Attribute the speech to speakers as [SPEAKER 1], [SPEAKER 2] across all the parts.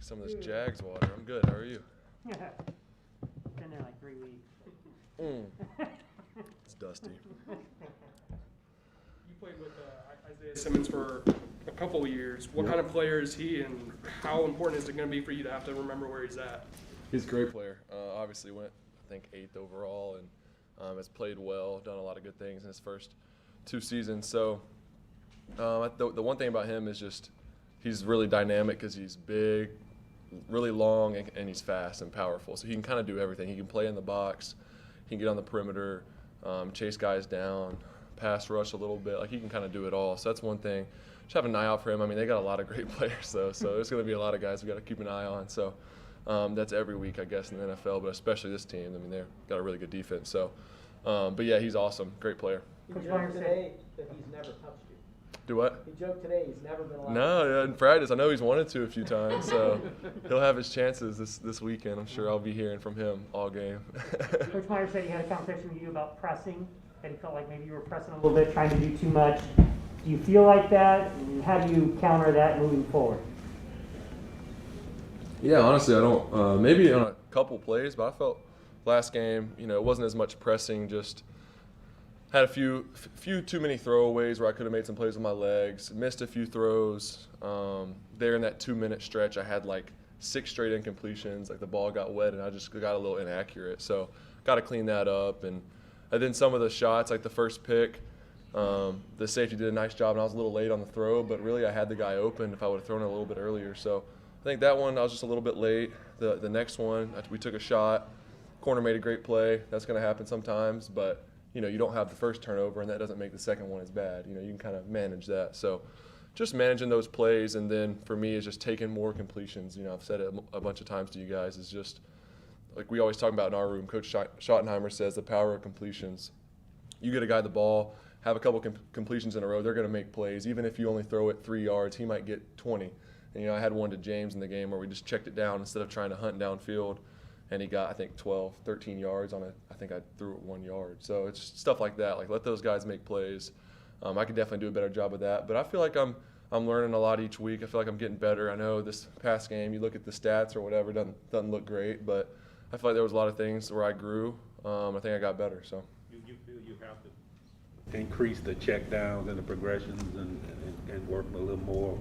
[SPEAKER 1] Some of this Jags water. I'm good. How are you?
[SPEAKER 2] Been there like 3 weeks.
[SPEAKER 1] It's dusty.
[SPEAKER 3] You played with Isaiah Simmons for a couple of years. What kind of player is he, and how important is it going to be for you to have to remember where he's at?
[SPEAKER 1] He's a great player. Obviously went, I think, 8th overall, and has played well, done a lot of good things in his first 2 seasons. So the one thing about him is just he's really dynamic because he's big, really long, and he's fast and powerful. So he can kind of do everything. He can play in the box. He can get on the perimeter, chase guys down, pass rush a little bit. Like, he can kind of do it all. So that's one thing. Just have an eye out for him. I mean, they got a lot of great players, though. So there's going to be a lot of guys we got to keep an eye on. So that's every week, I guess, in the NFL, but especially this team. I mean, they've got a really good defense. So, but yeah, he's awesome. Great player.
[SPEAKER 4] He joked today that he's never touched you.
[SPEAKER 1] Do what?
[SPEAKER 4] He joked today he's never been allowed.
[SPEAKER 1] No, in practice. I know he's wanted to a few times, so he'll have his chances this weekend. I'm sure I'll be hearing from him all game.
[SPEAKER 2] Coach Myers said he had a conversation with you about pressing, that he felt like maybe you were pressing a little bit, trying to do too much. Do you feel like that? And how do you counter that moving forward?
[SPEAKER 1] Yeah, honestly, I don't. Maybe on a couple plays, but I felt last game, it wasn't as much pressing, just had a few too many throwaways where I could have made some plays with my legs, missed a few throws. There in that 2-minute stretch, I had like 6 straight incompletions. Like, the ball got wet and I just got a little inaccurate. So got to clean that up. And then some of the shots, like the first pick, the safety did a nice job and I was a little late on the throw, but really I had the guy open if I would have thrown it a little bit earlier. So I think that one I was just a little bit late. The next one, we took a shot. Corner made a great play. That's going to happen sometimes, but you don't have the first turnover, and that doesn't make the second one as bad. You can kind of manage that. So just managing those plays, and then for me is just taking more completions. I've said it a bunch of times to you guys, is just like we always talk about in our room. Coach Schottenheimer says the power of completions. You get a guy the ball, have a couple completions in a row, they're going to make plays. Even if you only throw it 3 yards, he might get 20. And, I had one to James in the game where we just checked it down instead of trying to hunt downfield. And he got, I think, 12, 13 yards on it. I think I threw it 1 yard. So it's just stuff like that. Like, let those guys make plays. I could definitely do a better job of that. But I feel like I'm learning a lot each week. I feel like I'm getting better. I know this past game, you look at the stats or whatever, doesn't look great. But I feel like there was a lot of things where I grew. I think I got better. So
[SPEAKER 5] you feel you have to increase the check downs and the progressions and work a little more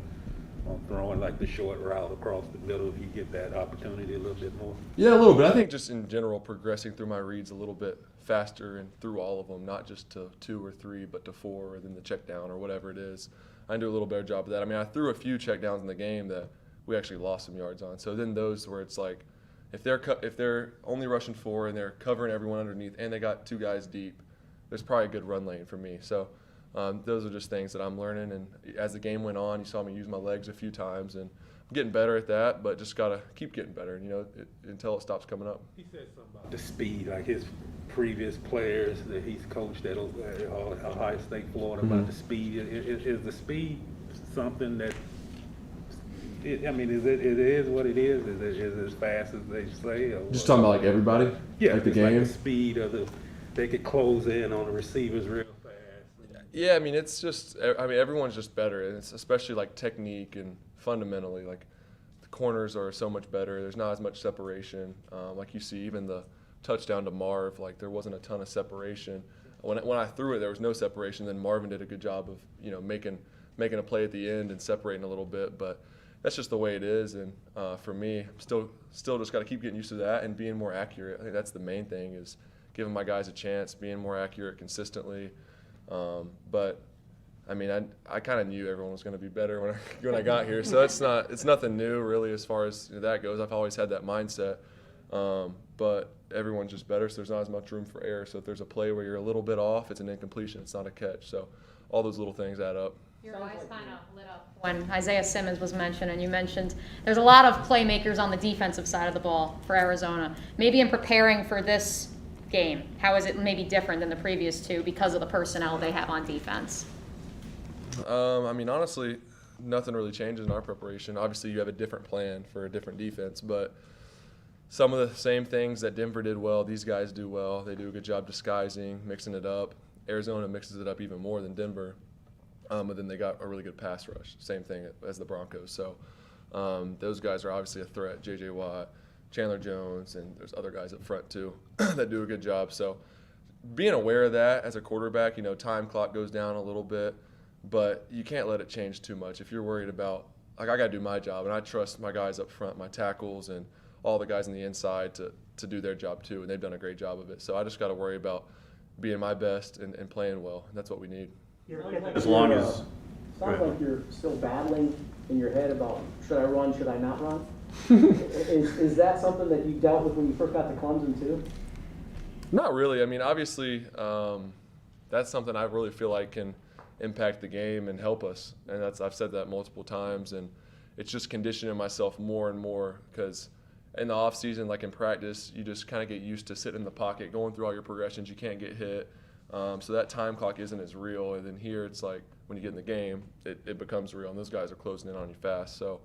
[SPEAKER 5] on throwing like the short route across the middle if you get that opportunity a little bit more?
[SPEAKER 1] Yeah, a little bit. I think just in general, progressing through my reads a little bit faster and through all of them, not just to 2 or 3, but to 4, and then the check down or whatever it is. I can do a little better job of that. I mean, I threw a few check downs in the game that we actually lost some yards on. So then those where it's like, if they're only rushing 4 and they're covering everyone underneath and they got 2 guys deep, there's probably a good run lane for me. So those are just things that I'm learning. And as the game went on, you saw me use my legs a few times, and I'm getting better at that, but just got to keep getting better, until it stops coming up.
[SPEAKER 5] He said something about the speed, like his previous players that he's coached at Ohio State, Florida, about the speed. Is the speed something that, it is what it is? Is it as fast as they say? Or
[SPEAKER 1] Just talking about like everybody?
[SPEAKER 5] Yeah,
[SPEAKER 1] like the
[SPEAKER 5] it's
[SPEAKER 1] game?
[SPEAKER 5] like the speed of they could close in on the receivers real fast.
[SPEAKER 1] Yeah, I mean, it's just, everyone's just better, and it's especially like technique and fundamentally, like the corners are so much better. There's not as much separation. Like you see, even the touchdown to Marv, like there wasn't a ton of separation. When I threw it, there was no separation. Then Marvin did a good job of, making a play at the end and separating a little bit, but that's just the way it is. And for me, I'm still just got to keep getting used to that and being more accurate. I think that's the main thing, is giving my guys a chance, being more accurate consistently. But I mean, I kind of knew everyone was going to be better when I got here, so it's nothing new really as far as that goes. I've always had that mindset, but everyone's just better, so there's not as much room for error. So if there's a play where you're a little bit off, it's an incompletion, it's not a catch. So all those little things add up.
[SPEAKER 6] Your eyes kind of lit up when Isaiah Simmons was mentioned, and you mentioned there's a lot of playmakers on the defensive side of the ball for Arizona. Maybe in preparing for this game, how is it maybe different than the previous 2 because of the personnel they have on defense?
[SPEAKER 1] I mean, honestly, nothing really changes in our preparation. Obviously, you have a different plan for a different defense, but some of the same things that Denver did well, these guys do well. They do a good job disguising, mixing it up. Arizona mixes it up even more than Denver, but then they got a really good pass rush. Same thing as the Broncos. So Those guys are obviously a threat. J.J. Watt, Chandler Jones, and there's other guys up front too that do a good job. So being aware of that as a quarterback, time clock goes down a little bit, but you can't let it change too much. If you're worried about, I got to do my job, and I trust my guys up front, my tackles, and all the guys on the inside to do their job too, and they've done a great job of it. So I just got to worry about being my best and playing well. That's what we need.
[SPEAKER 7] As long as.
[SPEAKER 4] Sounds like you're still battling in your head about should I run, should I not run? Is that something that you dealt with when you first got to Clemson too?
[SPEAKER 1] Not really. I mean, obviously, that's something I really feel like can impact the game and help us. And I've said that multiple times, and it's just conditioning myself more and more because in the off season, like in practice, you just kind of get used to sitting in the pocket, going through all your progressions. You can't get hit. So that time clock isn't as real. And then here it's like when you get in the game, it becomes real, and those guys are closing in on you fast. So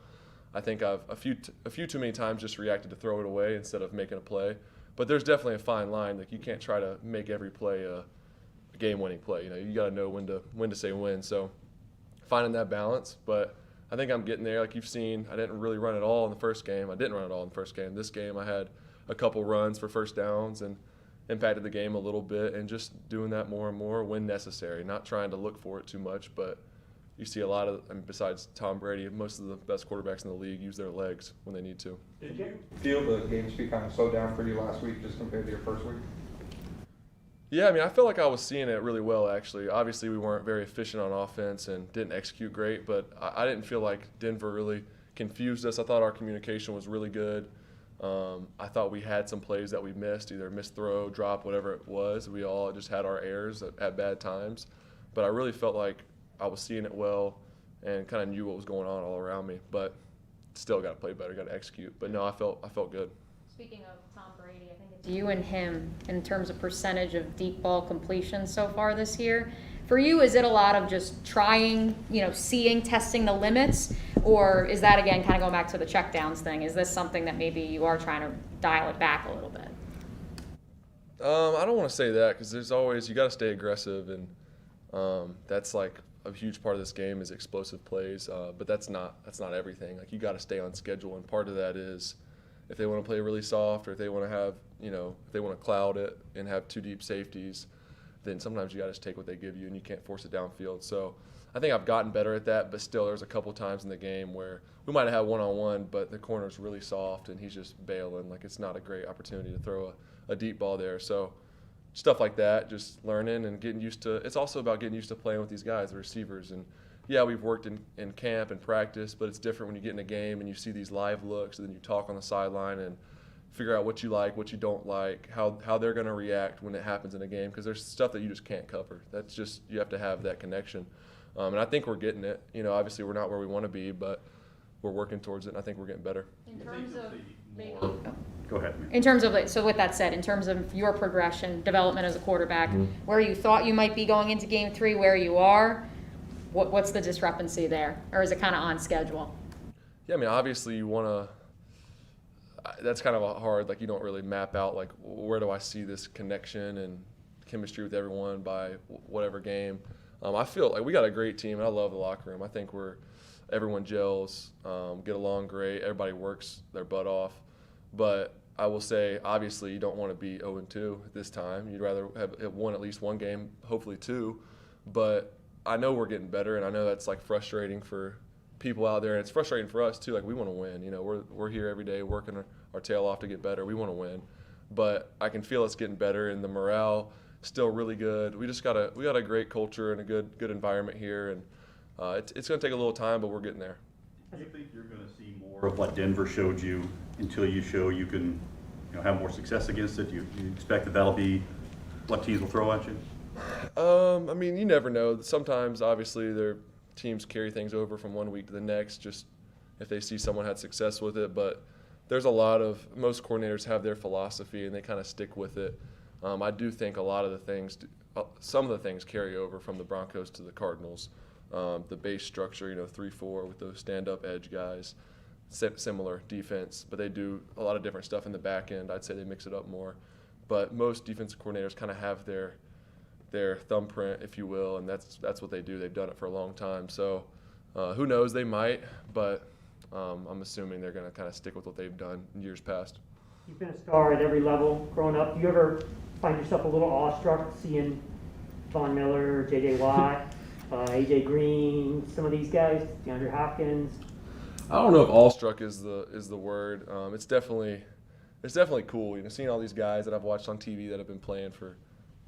[SPEAKER 1] I think I've a few too many times just reacted to throw it away instead of making a play. But there's definitely a fine line. Like you can't try to make every play a game-winning play. You got to know when to say when. So finding that balance, but I think I'm getting there. Like you've seen, I didn't really run at all in the first game. I didn't run at all in the first game. This game, I had a couple runs for first downs and impacted the game a little bit, and just doing that more and more when necessary, not trying to look for it too much. But you see a lot of, besides Tom Brady, most of the best quarterbacks in the league use their legs when they need to.
[SPEAKER 7] Did you feel the game speed kind of slowed down for you last week just compared to your first week?
[SPEAKER 1] Yeah, I felt like I was seeing it really well, actually. Obviously, we weren't very efficient on offense and didn't execute great, but I didn't feel like Denver really confused us. I thought our communication was really good. I thought we had some plays that we missed, either missed throw, drop, whatever it was. We all just had our errors at bad times. But I really felt like I was seeing it well and kind of knew what was going on all around me. But still got to play better, got to execute. But no, I felt good. Speaking
[SPEAKER 6] of Tom Brady, I think it's you and him in terms of percentage of deep ball completion so far this year. For you, is it a lot of just trying, seeing, testing the limits, or is that, again, kind of going back to the checkdowns thing? Is this something that maybe you are trying to dial it back a little bit?
[SPEAKER 1] I don't want to say that because there's always, you got to stay aggressive, and that's like a huge part of this game is explosive plays, but that's not everything. Like you got to stay on schedule, and part of that is if they want to play really soft or if they want to have, if they want to cloud it and have two deep safeties, then sometimes you got to just take what they give you, and you can't force it downfield. So I think I've gotten better at that, but still there's a couple times in the game where we might have had one-on-one, but the corner's really soft and he's just bailing. Like it's not a great opportunity to throw a deep ball there. So stuff like that, just learning and getting used to. It's also about getting used to playing with these guys, the receivers. And yeah, we've worked in camp and practice, but it's different when you get in a game and you see these live looks, and then you talk on the sideline and figure out what you like, what you don't like, how they're going to react when it happens in a game, because there's stuff that you just can't cover. That's just, you have to have that connection. And I think we're getting it. Obviously we're not where we want to be, but we're working towards it, and I think we're getting better.
[SPEAKER 6] In terms of maybe,
[SPEAKER 7] Go ahead.
[SPEAKER 6] in terms of, so with that said, in terms of your progression, development as a quarterback, where you thought you might be going into game 3, where you are, what's the discrepancy there? Or is it kind of on schedule?
[SPEAKER 1] Yeah, obviously you want to, that's kind of a hard, like you don't really map out like where do I see this connection and chemistry with everyone by whatever game. I feel like we got a great team, and I love the locker room. I think everyone gels, get along great, everybody works their butt off. But I will say, obviously, you don't want to be 0-2 at this time. You'd rather have won at least one game, hopefully 2. But I know we're getting better, and I know that's like frustrating for people out there, and it's frustrating for us too. Like we want to win. We're here every day working our tail off to get better. We want to win, but I can feel us getting better, and the morale still really good. We got a great culture and a good environment here, and it's going to take a little time, but we're getting there.
[SPEAKER 8] Do you think you're going to see more of what Denver showed you until you show you can, have more success against it? Do you expect that'll be what teams will throw at you?
[SPEAKER 1] You never know. Sometimes, obviously, their teams carry things over from one week to the next, just if they see someone had success with it. But there's most coordinators have their philosophy, and they kind of stick with it. I do think some of the things carry over from the Broncos to the Cardinals. The base structure, 3-4 with those stand-up edge guys, similar defense, but they do a lot of different stuff in the back end. I'd say they mix it up more. But most defensive coordinators kind of have their thumbprint, if you will, and that's what they do. They've done it for a long time. So who knows? They might, but I'm assuming they're going to kind of stick with what they've done in years past.
[SPEAKER 2] You've been a star at every level growing up. Do you ever find yourself a little awestruck seeing Von Miller, J.J. Watt, A.J. Green, some of these guys, DeAndre Hopkins?
[SPEAKER 1] I don't know if awestruck is the word. It's definitely cool, seeing all these guys that I've watched on TV that have been playing for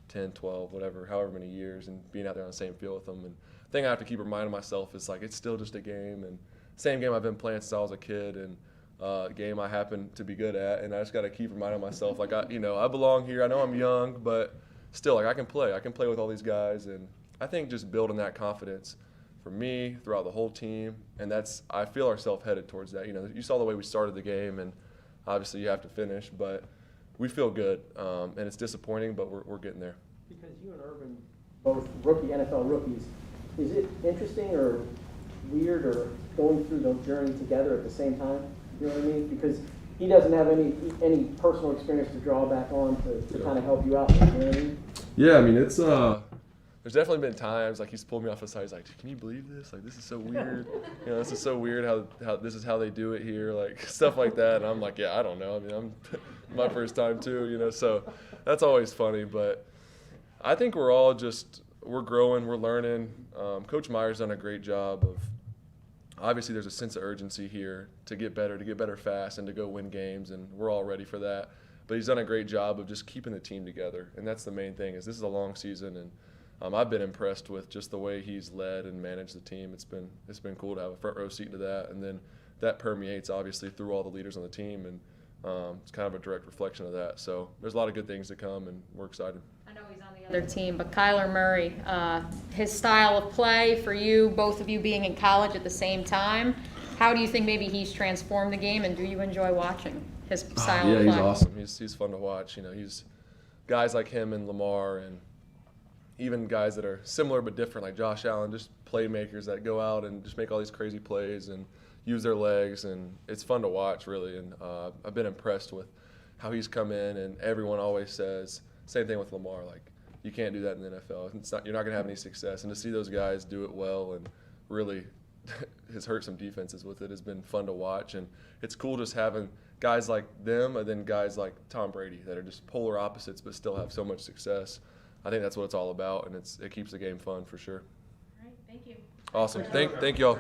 [SPEAKER 1] 10, 12, whatever, however many years, and being out there on the same field with them. And the thing I have to keep reminding myself is like it's still just a game, and same game I've been playing since I was a kid, and game I happen to be good at, and I just got to keep reminding myself like I belong here. I know I'm young, but still like I can play with all these guys, and I think just building that confidence for me throughout the whole team, and I feel ourselves headed towards that. You saw the way we started the game, and obviously you have to finish, but we feel good, and it's disappointing, but we're getting there.
[SPEAKER 4] Because you and Urban, both NFL rookies, is it interesting or weird or going through the journey together at the same time? You know what I mean? Because he doesn't have any personal experience to draw back on to kind of help you out. You know what I mean?
[SPEAKER 1] Yeah, I mean it's there's definitely been times like he's pulled me off the side. He's like, "Can you believe this? Like this is so weird. This is so weird how this is how they do it here, like stuff like that." And I'm like, "Yeah, I don't know. I mean, I'm my first time too, So that's always funny. But I think we're growing, we're learning. Coach Meyer's done a great job of. Obviously, there's a sense of urgency here to get better fast, and to go win games, and we're all ready for that. But he's done a great job of just keeping the team together, and that's the main thing. Is this is a long season, and I've been impressed with just the way he's led and managed the team. It's been cool to have a front row seat to that, and then that permeates obviously through all the leaders on the team, and it's kind of a direct reflection of that. So there's a lot of good things to come, and we're excited.
[SPEAKER 6] I know he's on the other team, but Kyler Murray, his style of play for you, both of you being in college at the same time, how do you think maybe he's transformed the game, and do you enjoy watching his style of play?
[SPEAKER 1] Yeah, he's awesome. He's fun to watch. He's guys like him and Lamar, and even guys that are similar but different, like Josh Allen, just playmakers that go out and just make all these crazy plays and use their legs, and it's fun to watch, really. And I've been impressed with how he's come in, and everyone always says, same thing with Lamar, like, you can't do that in the NFL. You're not going to have any success. And to see those guys do it well and really has hurt some defenses with it has been fun to watch. And it's cool just having guys like them and then guys like Tom Brady that are just polar opposites but still have so much success. I think that's what it's all about, and it keeps the game fun for sure.
[SPEAKER 6] All right, thank you.
[SPEAKER 1] Awesome. Thank you all.